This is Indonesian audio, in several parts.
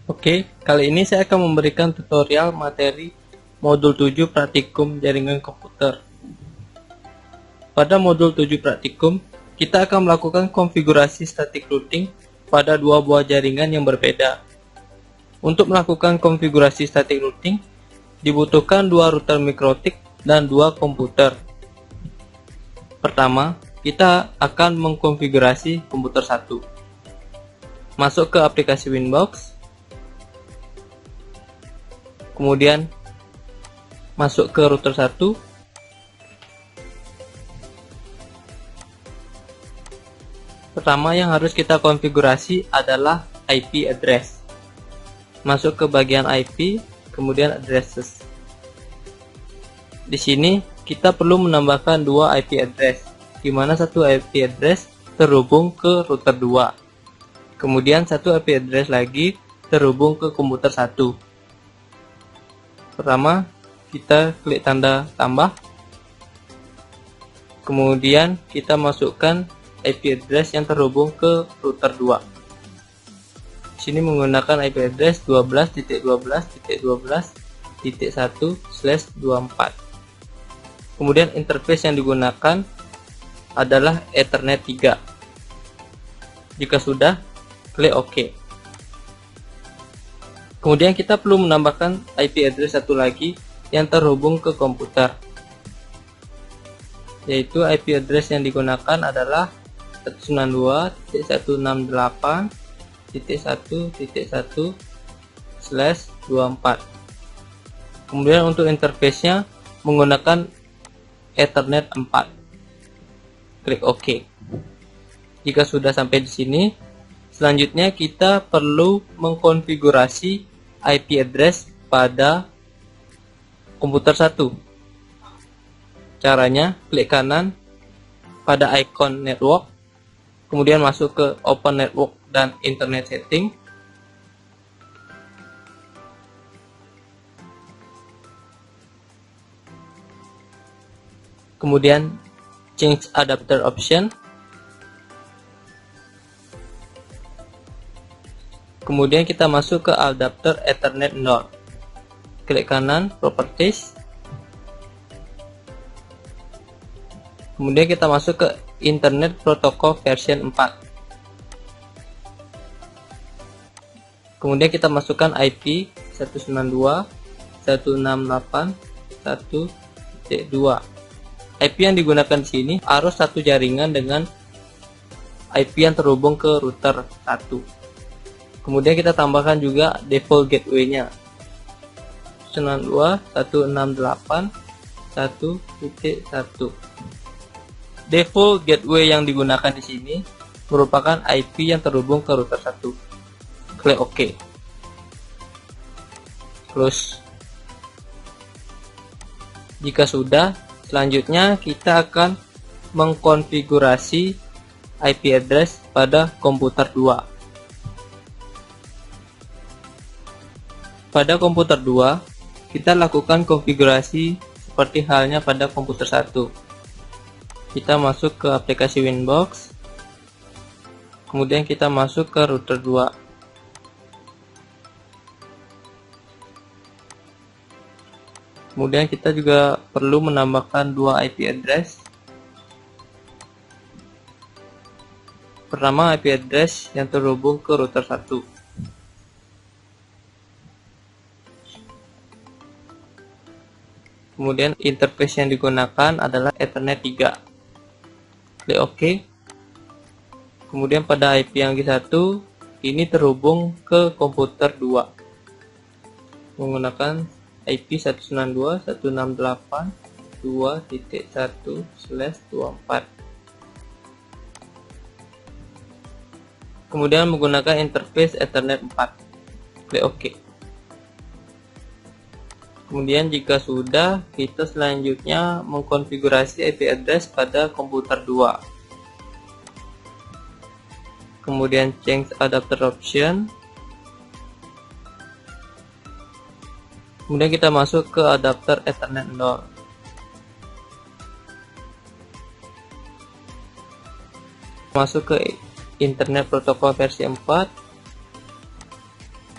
Oke, kali ini saya akan memberikan tutorial materi modul 7 praktikum jaringan komputer. Pada modul 7 praktikum, kita akan melakukan konfigurasi static routing pada dua buah jaringan yang berbeda. Untuk melakukan konfigurasi static routing, dibutuhkan dua router mikrotik dan dua komputer. Pertama, kita akan mengkonfigurasi komputer 1. Masuk ke aplikasi Winbox, kemudian masuk ke router 1, pertama yang harus kita konfigurasi adalah IP address. Masuk ke bagian IP, kemudian addresses. Di sini kita perlu menambahkan dua IP address, di mana satu IP address terhubung ke router 2, kemudian satu IP address lagi terhubung ke komputer 1. Pertama, kita klik tanda tambah, kemudian kita masukkan IP address yang terhubung ke router 2. Di sini menggunakan IP address 12.12.12.1/24. Kemudian interface yang digunakan adalah Ethernet 3. Jika sudah, klik OK. Kemudian kita perlu menambahkan IP address satu lagi yang terhubung ke komputer, yaitu IP address yang digunakan adalah 192.168.1.1/24. Kemudian untuk interface-nya menggunakan Ethernet 4. Klik OK. Jika sudah sampai di sini, selanjutnya kita perlu mengkonfigurasi IP address pada komputer 1. Caranya, klik kanan pada icon network, kemudian masuk ke Open Network dan Internet Setting. Kemudian Change Adapter Option. Kemudian kita masuk ke adapter Ethernet 0. Klik kanan Properties. Kemudian kita masuk ke Internet Protocol version 4. Kemudian kita masukkan IP 192.168.1.2. IP yang digunakan di sini harus satu jaringan dengan IP yang terhubung ke router 1. Kemudian kita tambahkan juga default gateway-nya 192.168.1.1. Default gateway yang digunakan di sini merupakan IP yang terhubung ke router 1. Klik OK. Close. Jika sudah, selanjutnya kita akan mengkonfigurasi IP address pada komputer 2. Pada komputer 2, kita lakukan konfigurasi seperti halnya pada komputer 1. Kita masuk ke aplikasi Winbox, kemudian kita masuk ke router 2. Kemudian kita juga perlu menambahkan dua IP address. Pertama, IP address yang terhubung ke router 1. Kemudian interface yang digunakan adalah Ethernet 3. Klik OK. Kemudian pada IP yang ke-1 ini terhubung ke komputer 2 menggunakan IP 192.168.2.1/24. Kemudian menggunakan interface Ethernet 4. Klik OK. Kemudian jika sudah, kita selanjutnya mengkonfigurasi IP address pada komputer 2. Kemudian Change Adapter Option. Kemudian kita masuk ke adapter Ethernet 0. Masuk ke Internet Protocol versi 4.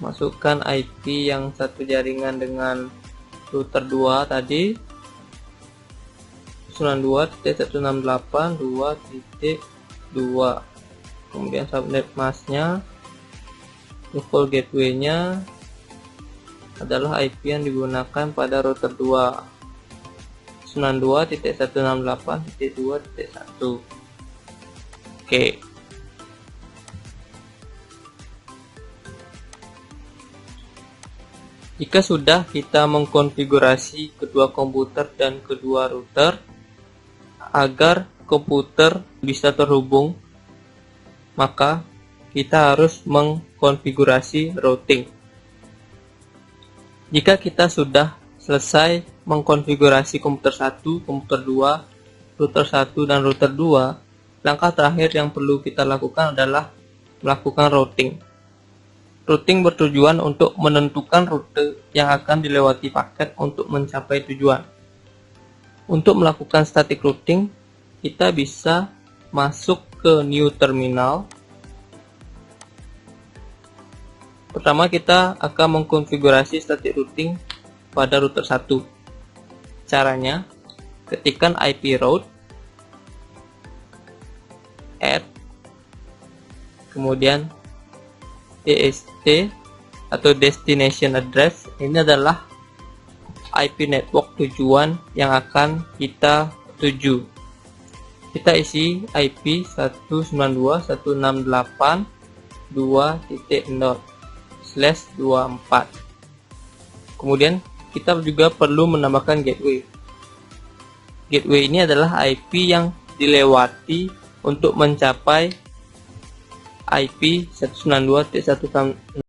masukkan IP yang satu jaringan dengan router 2 tadi, 92.168.2.2, kemudian subnet masknya, default gateway-nya adalah IP yang digunakan pada router 2, 92.168.2.1. Oke. Jika sudah kita mengkonfigurasi kedua komputer dan kedua router agar komputer bisa terhubung, maka kita harus mengkonfigurasi routing. Jika kita sudah selesai mengkonfigurasi komputer 1, komputer 2, router 1, dan router 2, langkah terakhir yang perlu kita lakukan adalah melakukan routing. Routing bertujuan untuk menentukan rute yang akan dilewati paket untuk mencapai tujuan. Untuk melakukan static routing, kita bisa masuk ke new terminal. Pertama, kita akan mengkonfigurasi static routing pada router 1. Caranya, ketikkan IP route, add, kemudian DST atau destination address. Ini adalah IP network tujuan yang akan kita tuju. Kita isi IP 192.168.2.0/24. Kemudian kita juga perlu menambahkan gateway. Gateway ini adalah IP yang dilewati untuk mencapai IP 192.168.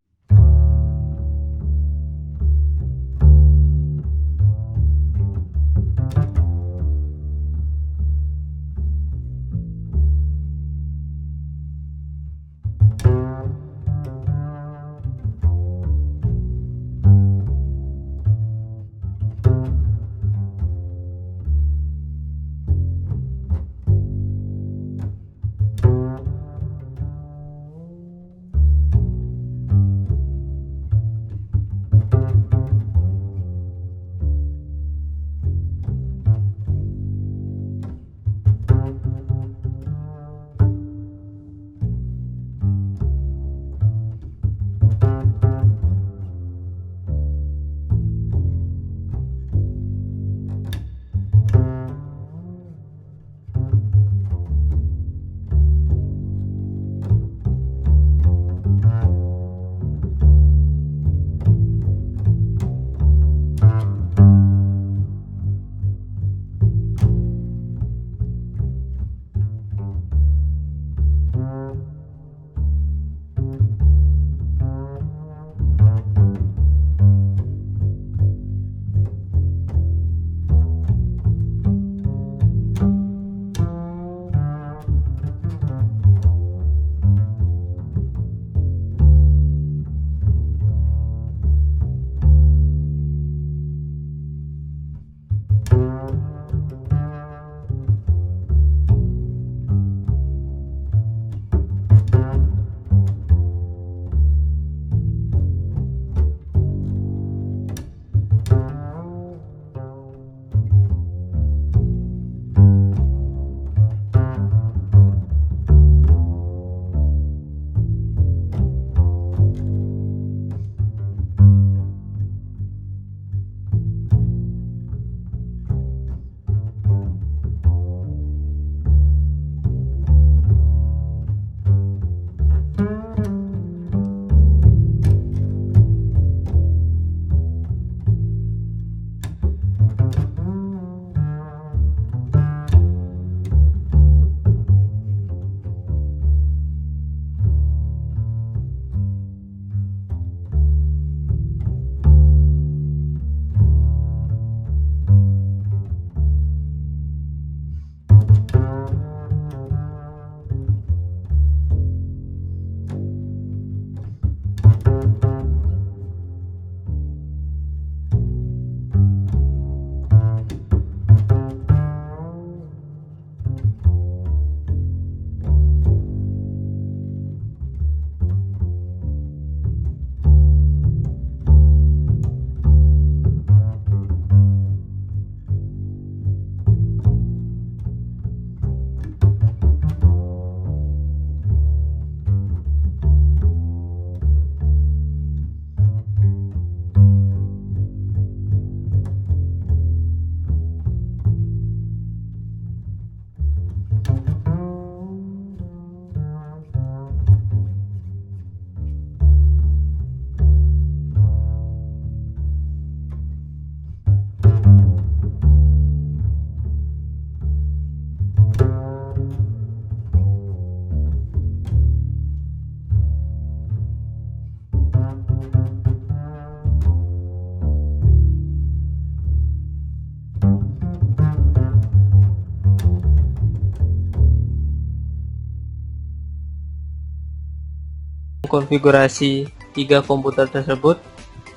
mengkonfigurasi 3 komputer tersebut,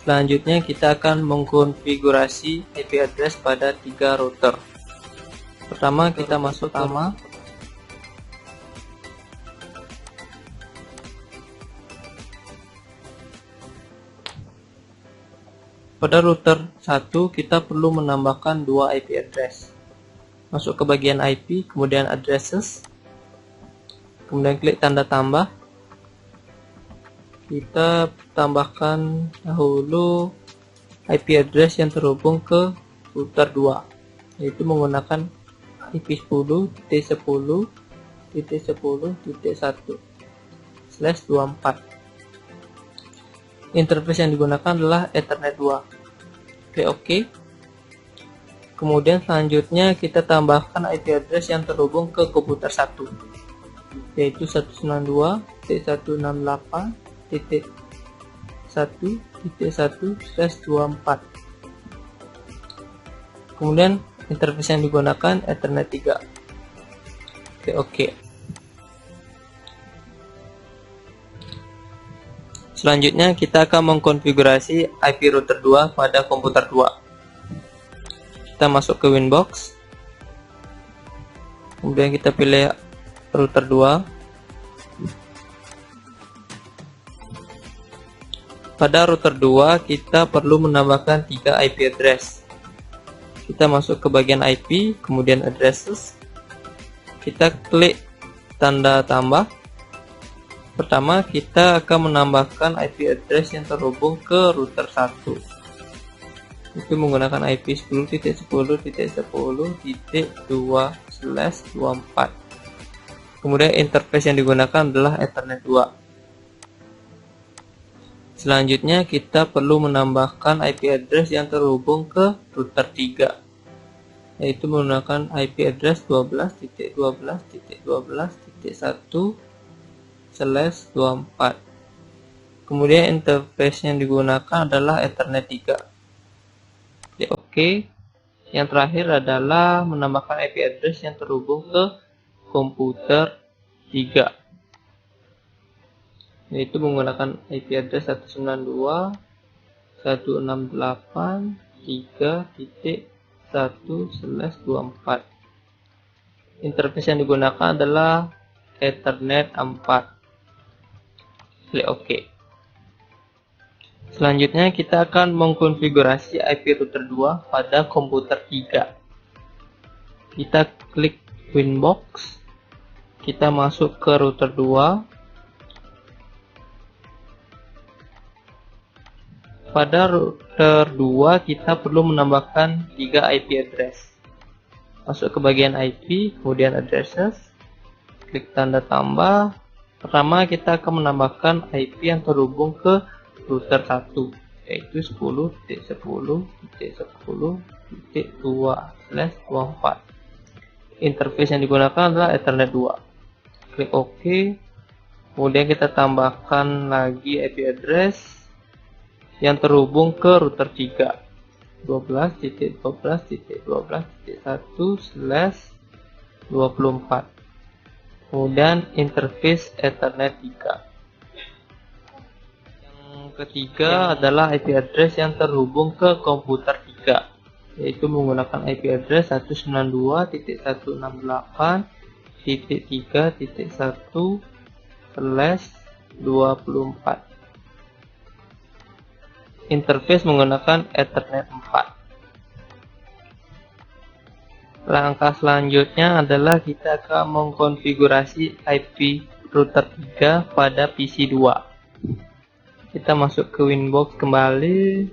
selanjutnya kita akan mengkonfigurasi IP address pada 3 router. Pertama kita masuk pada router 1 kita perlu menambahkan 2 IP address. Masuk ke bagian IP, kemudian addresses, kemudian klik tanda tambah. Kita tambahkan dahulu IP address yang terhubung ke router 2, yaitu menggunakan IP 10.10.10.1/24. Interface yang digunakan adalah Ethernet 2. Klik OK. Kemudian selanjutnya kita tambahkan IP address yang terhubung ke komputer 1, yaitu 192.168.1.1/24. Kemudian interface yang digunakan Ethernet 3. Klik OK. Selanjutnya kita akan mengkonfigurasi IP router 2 pada komputer 2. Kita masuk ke Winbox, kemudian kita pilih router 2. Pada router 2 kita perlu menambahkan 3 IP address. Kita masuk ke bagian IP, kemudian addresses, kita klik tanda tambah. Pertama kita akan menambahkan IP address yang terhubung ke router 1, itu menggunakan IP 10.10.10.2/24. Kemudian interface yang digunakan adalah Ethernet 2. Selanjutnya kita perlu menambahkan IP address yang terhubung ke router 3, yaitu menggunakan IP address 12.12.12.1/24. Kemudian interface yang digunakan adalah Ethernet 3. Klik OK. Yang terakhir adalah menambahkan IP address yang terhubung ke komputer 3, yaitu menggunakan IP address 192.168.3.1/24. Interface yang digunakan adalah Ethernet 4. Klik OK. Selanjutnya kita akan mengkonfigurasi IP router 2 pada komputer 3. Kita klik Winbox, kita masuk ke router 2. Pada router 2 kita perlu menambahkan 3 IP address. Masuk ke bagian IP, kemudian addresses, klik tanda tambah. Pertama kita akan menambahkan IP yang terhubung ke router 1, yaitu 10.10.10.2/24. Interface yang digunakan adalah Ethernet 2. Klik OK. Kemudian kita tambahkan lagi IP address yang terhubung ke router 3, 12.12.12.1/24. Kemudian interface Ethernet 3. Yang ketiga adalah IP address yang terhubung ke komputer 3, yaitu menggunakan IP address 192.168.3.1/24. Interface menggunakan Ethernet 4. Langkah selanjutnya adalah kita akan mengkonfigurasi IP router 3 pada PC 2. Kita masuk ke Winbox kembali,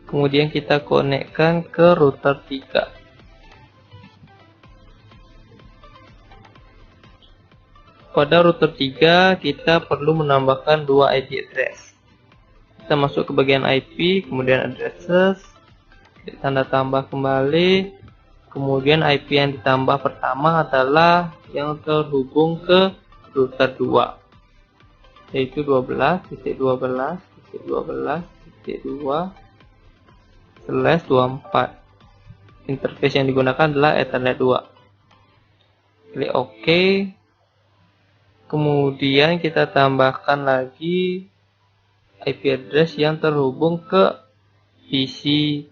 kemudian kita konekkan ke router 3. Pada router 3 kita perlu menambahkan 2 IP address. Kita masuk ke bagian IP, kemudian addresses, tanda tambah kembali, kemudian IP yang ditambah pertama adalah yang terhubung ke router 2, yaitu 12.12.12.2/24. Interface yang digunakan adalah Ethernet 2. Klik OK. Kemudian kita tambahkan lagi IP address yang terhubung ke PC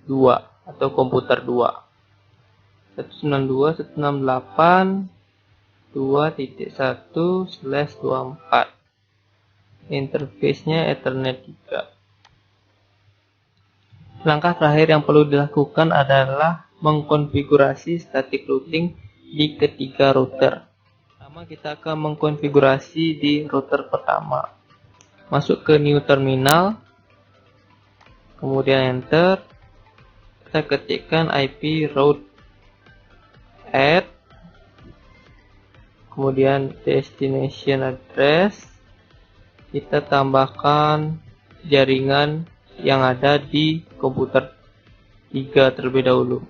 2 atau komputer 2. 192.168.2.1/24. Interface-nya Ethernet 3. Langkah terakhir yang perlu dilakukan adalah mengkonfigurasi static routing di ketiga router. Pertama, kita akan mengkonfigurasi di router pertama. Masuk ke new terminal, kemudian enter. Kita ketikkan IP route add, kemudian destination address. Kita tambahkan jaringan yang ada di komputer 3 terlebih dahulu.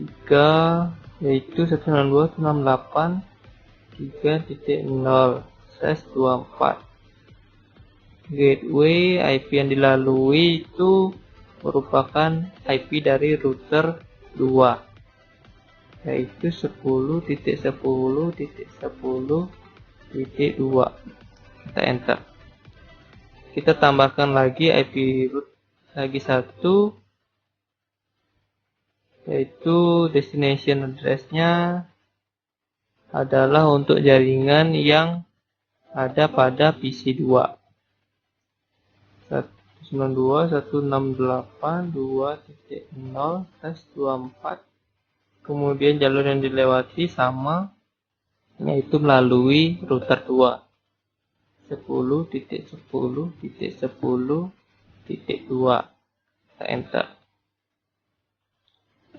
3 yaitu 192.168.3.0/24. Gateway IP yang dilalui itu merupakan IP dari router 2, yaitu 10.10.10.2. Kita enter. Kita tambahkan lagi IP route lagi satu, yaitu destination address-nya adalah untuk jaringan yang ada pada PC 2. 192.168.2.0/24. Kemudian jalur yang dilewati sama, yaitu melalui router 2. 10.10.10.2. Kita enter.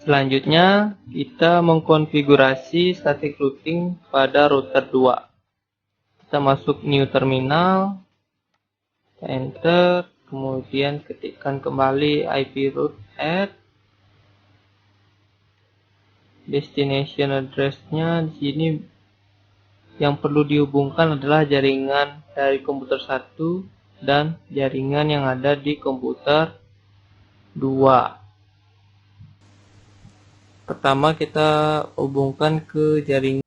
Selanjutnya, kita mengkonfigurasi static routing pada router 2. Kita masuk new terminal, kita enter, kemudian ketikkan kembali IP route add. Destination address-nya di sini yang perlu dihubungkan adalah jaringan dari komputer 1 dan jaringan yang ada di komputer 2. Pertama kita hubungkan ke jaringan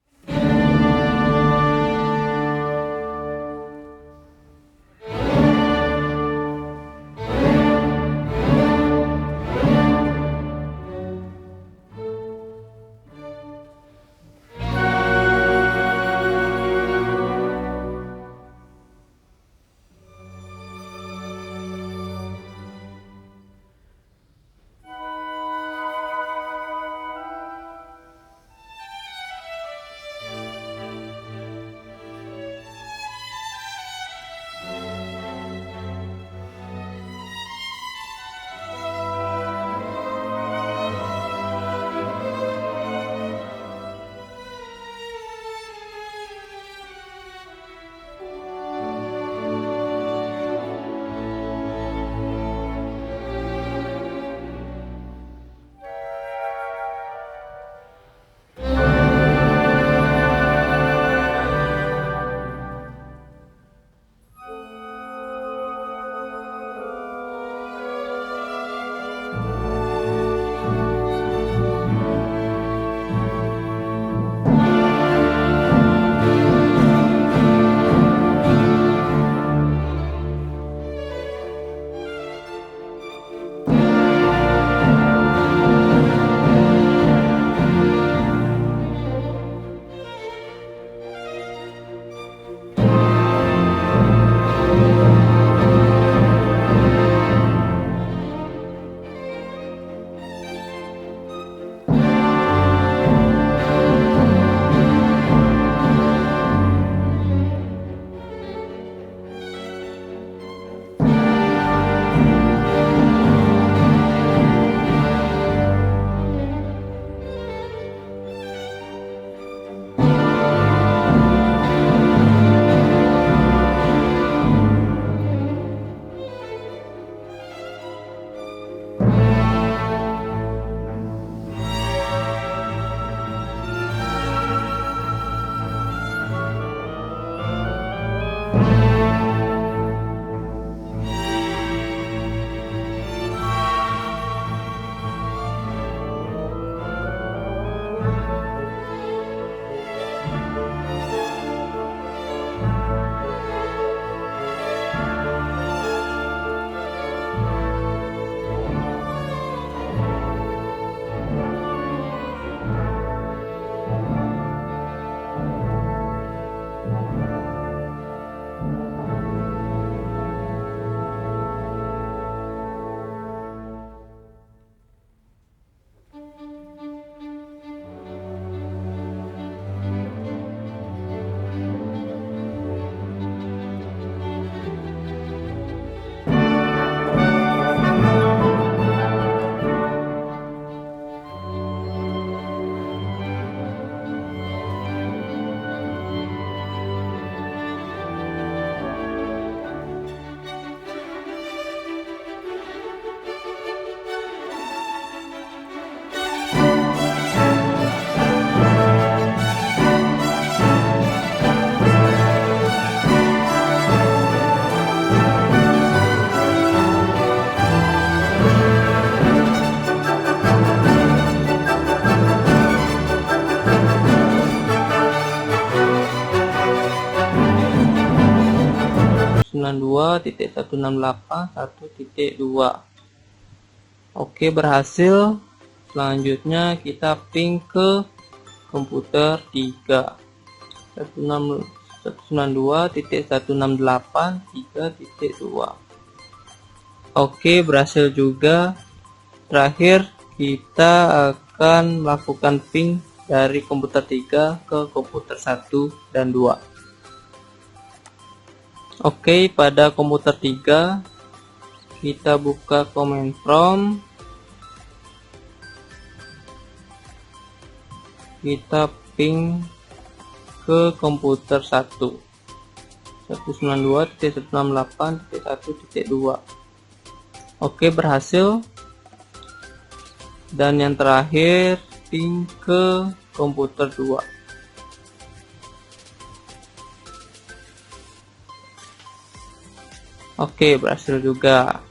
192.168.1.2. Oke, berhasil. Selanjutnya kita ping ke komputer 3 192.168.3.2. Oke, berhasil juga. Terakhir kita akan melakukan ping dari komputer 3 ke komputer 1 dan 2. Oke, pada komputer 3 kita buka command prompt, kita ping ke komputer 1 192.168.1.2. Oke, berhasil. Dan yang terakhir ping ke komputer 2. Oke, berhasil juga.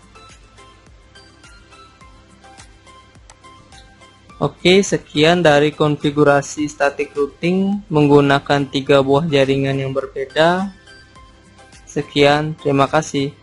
Oke, sekian dari konfigurasi static routing menggunakan 3 buah jaringan yang berbeda. Sekian, terima kasih.